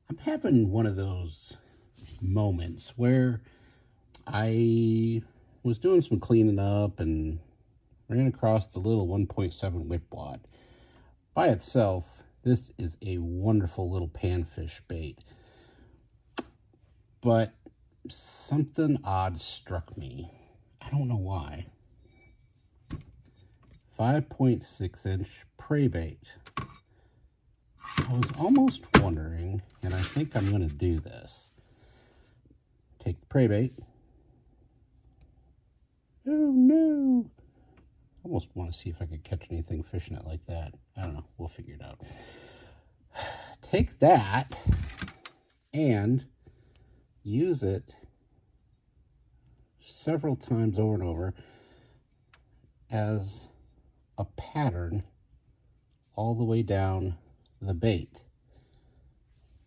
I'm having one of those moments where I was doing some cleaning up and ran across the little 1.7 Whipwad. By itself, this is a wonderful little panfish bait. But something odd struck me. I don't know why. 5.6 inch Preybait. I was almost wondering, and I think I'm going to do this. Take the Preybait. Oh no! Almost want to see if I could catch anything fishing it like that. I don't know. We'll figure it out. Take that and use it several times over and over as a pattern all the way down the bait.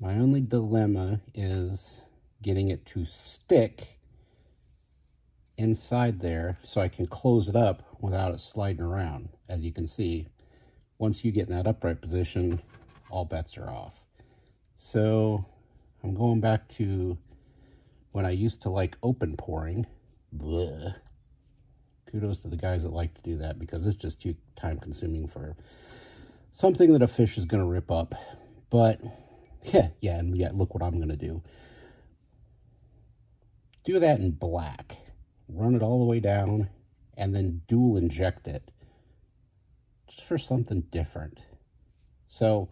My only dilemma is getting it to stick inside there so I can close it up without it sliding around. As you can see, once you get in that upright position, all bets are off. So I'm going back to when I used to like open pouring. Blech. Kudos to the guys that like to do that, because it's just too time consuming for something that a fish is going to rip up. But yeah, look what I'm going to do. Do that in black. Run it all the way down and then dual inject it just for something different. So,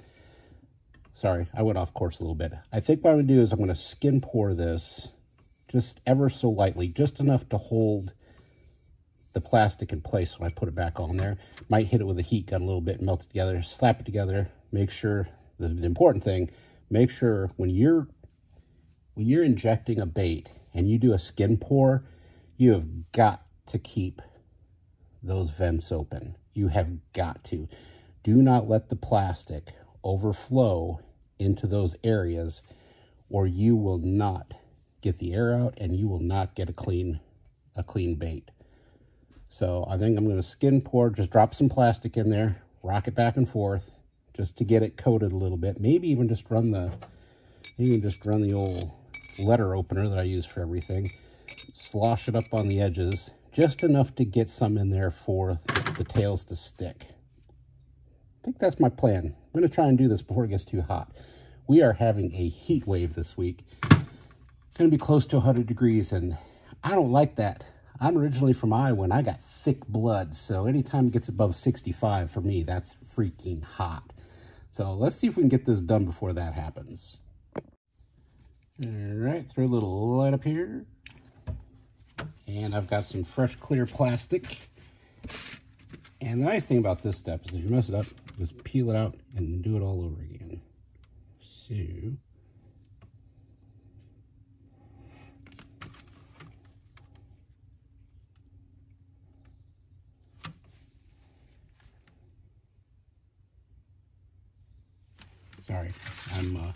sorry, I went off course a little bit. I think what I'm going to do is I'm going to skin pour this just ever so lightly, just enough to hold the plastic in place when I put it back on there. Might hit it with a heat gun a little bit, melt it together, slap it together. Make sure, the important thing, make sure when you're injecting a bait and you do a skin pour, you have got to keep those vents open. You have got to. Do not let the plastic overflow into those areas, or you will not get the air out and you will not get a clean bait. So I think I'm going to skin pour, just drop some plastic in there, rock it back and forth just to get it coated a little bit. Maybe even just run the old letter opener that I use for everything. Slosh it up on the edges, just enough to get some in there for the tails to stick. I think that's my plan. I'm going to try and do this before it gets too hot. We are having a heat wave this week. Going to be close to 100 degrees, and I don't like that. I'm originally from Iowa, and I got thick blood, so anytime it gets above 65, for me, that's freaking hot. So let's see if we can get this done before that happens. All right, throw a little light up here. And I've got some fresh, clear plastic. And the nice thing about this step is if you mess it up, just peel it out and do it all over again. So, sorry, I'm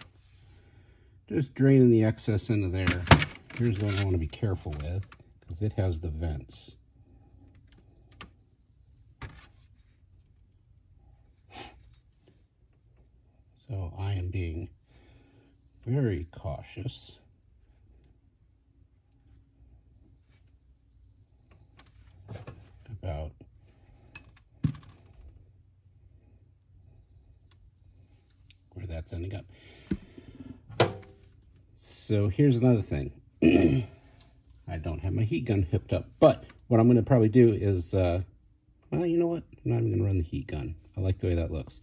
just draining the excess into there. Here's what I want to be careful with, because it has the vents. So I am being very cautious. About where that's ending up. So here's another thing. I don't have my heat gun hooked up, but what I'm going to probably do is, well, you know what? I'm not even going to run the heat gun. I like the way that looks.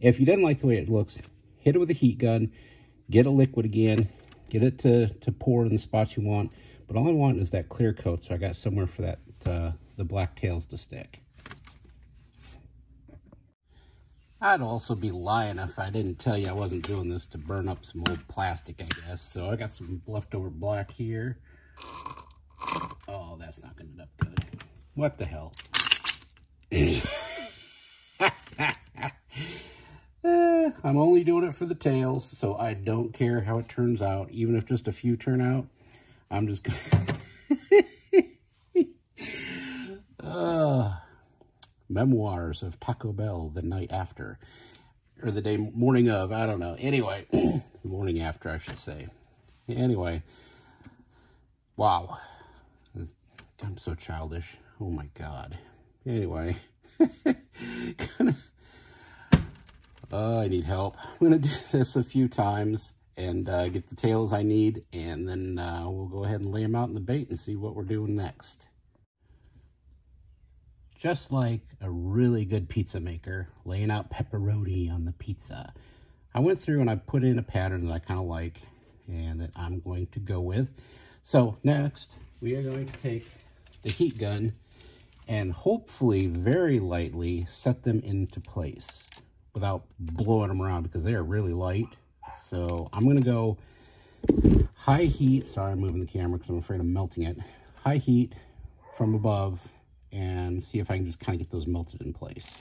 If you didn't like the way it looks, hit it with a heat gun, get a liquid again, get it to pour in the spots you want. But all I want is that clear coat, so I got somewhere for that the black tails to stick. I'd also be lying if I didn't tell you I wasn't doing this to burn up some old plastic, I guess. So I got some leftover black here. Oh, that's not going to end up good. What the hell? I'm only doing it for the tails, so I don't care how it turns out. Even if just a few turn out, I'm just going to... Memoirs of Taco Bell the night after. or the day morning of, I don't know. Anyway, the morning after, I should say. Anyway, wow. I'm so childish. Oh my God. Anyway, I need help. I'm gonna do this a few times and get the tails I need, and then we'll go ahead and lay them out in the bait and see what we're doing next. Just like a really good pizza maker, laying out pepperoni on the pizza. I went through and I put in a pattern that I kind of like and that I'm going to go with. So next, we are going to take the heat gun and hopefully very lightly set them into place without blowing them around because they are really light. So I'm going to go high heat. Sorry, I'm moving the camera because I'm afraid of melting it. High heat from above and see if I can just kind of get those melted in place.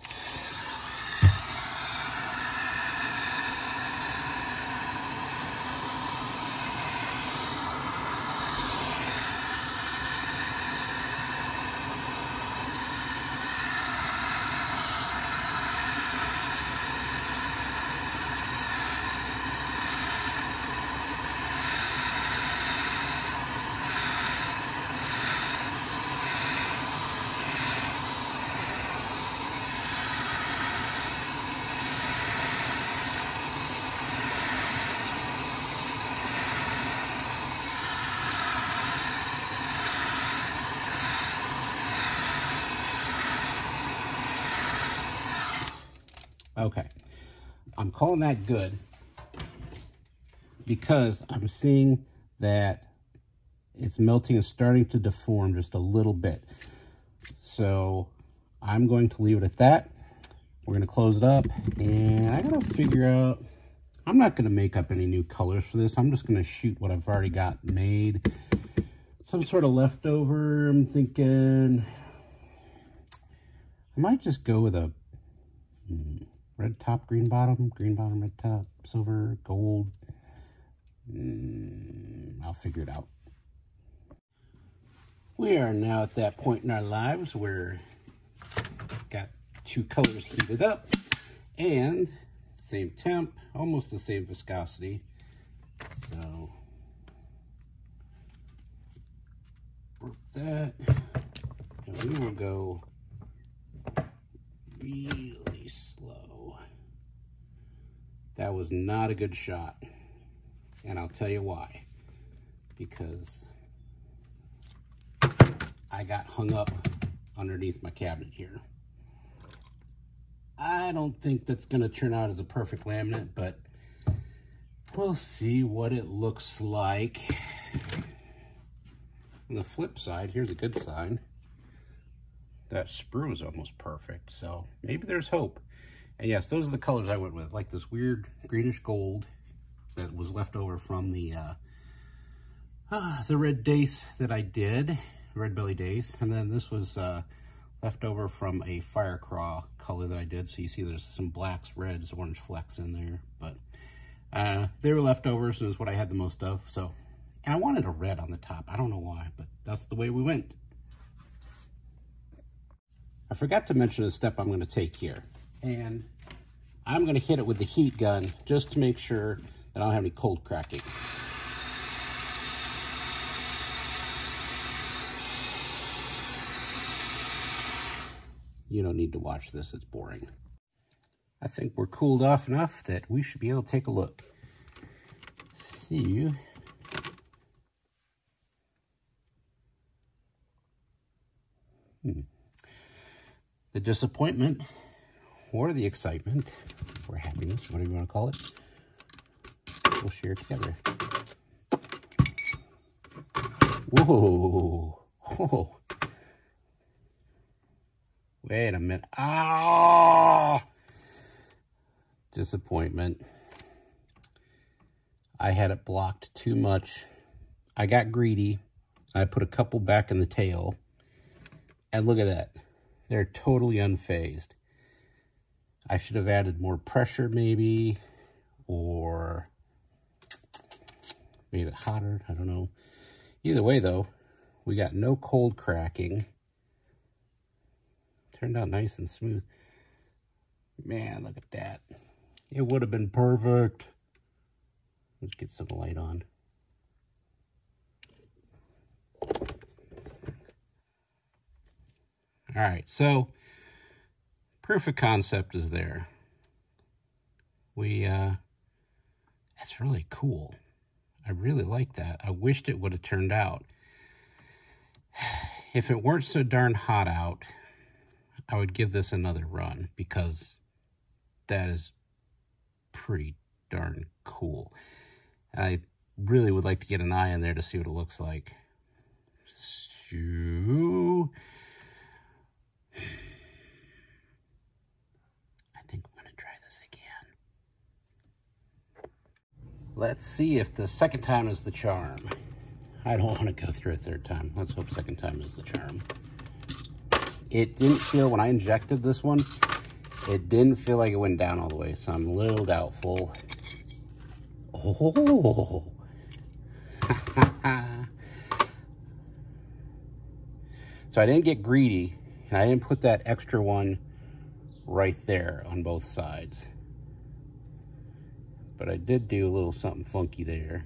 Okay, I'm calling that good because I'm seeing that it's melting and starting to deform just a little bit. So I'm going to leave it at that. We're going to close it up, and I got to figure out, I'm not going to make up any new colors for this. I'm just going to shoot what I've already got made. Some sort of leftover, I'm thinking I might just go with a red top, green bottom, red top, silver, gold. I'll figure it out. We are now at that point in our lives where got two colors heated up and same temp, almost the same viscosity. So work that, and we will go really slow. That was not a good shot, and I'll tell you why. Because I got hung up underneath my cabinet here. I don't think that's going to turn out as a perfect laminate, but we'll see what it looks like. On the flip side, here's a good sign. That sprue is almost perfect, so maybe there's hope. And yes, those are the colors I went with, like this weird greenish gold that was left over from the red dace that I did, red belly dace, and then this was left over from a fire craw color that I did. So you see there's some blacks, reds, orange flecks in there, but they were leftovers, and it was what I had the most of. So, and I wanted a red on the top. I don't know why, but that's the way we went. I forgot to mention a step I'm going to take here, and I'm going to hit it with the heat gun just to make sure that I don't have any cold cracking. You don't need to watch this, it's boring. I think we're cooled off enough that we should be able to take a look. See. The disappointment, or the excitement, or happiness, whatever you want to call it, we'll share together. Whoa. Whoa. Wait a minute. Ah! Disappointment. I had it blocked too much. I got greedy. I put a couple back in the tail. And look at that. They're totally unfazed. I should have added more pressure maybe, or made it hotter. I don't know. Either way though, we got no cold cracking. Turned out nice and smooth. Man, look at that. It would have been perfect. Let's get some light on. All right, so proof of concept is there. That's really cool. I really like that. I wished it would have turned out. If it weren't so darn hot out, I would give this another run because that is pretty darn cool. And I really would like to get an eye in there to see what it looks like. So, I think I'm gonna try this again. Let's see if the second time is the charm. I don't want to go through a third time. Let's hope second time is the charm. It didn't feel, when I injected this one, it didn't feel like it went down all the way, so I'm a little doubtful. Oh! So I didn't get greedy, and I didn't put that extra one right there on both sides. But I did do a little something funky there.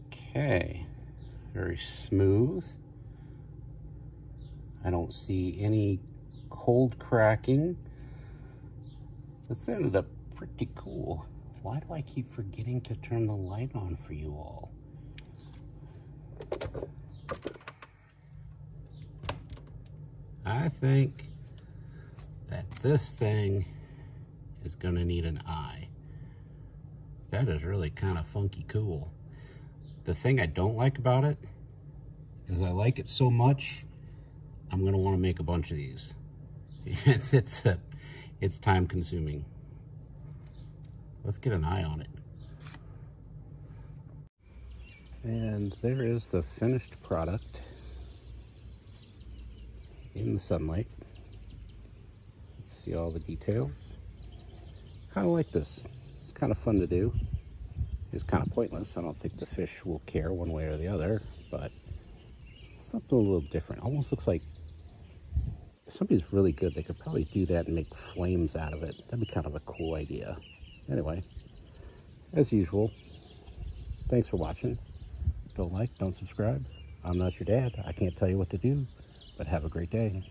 Okay, very smooth. I don't see any cold cracking. This ended up pretty cool. Why do I keep forgetting to turn the light on for you all? I think that this thing is gonna need an eye. That is really kind of funky cool. The thing I don't like about it is I like it so much, I'm gonna want to make a bunch of these. It's time consuming. Let's get an eye on it. And there is the finished product in the sunlight. See all the details. Kind of like this. It's kind of fun to do. It's kind of pointless. I don't think the fish will care one way or the other, but something a little different. Almost looks like if somebody's really good, they could probably do that and make flames out of it. That'd be kind of a cool idea. Anyway, as usual, thanks for watching. Don't like, don't subscribe. I'm not your dad. I can't tell you what to do, but have a great day.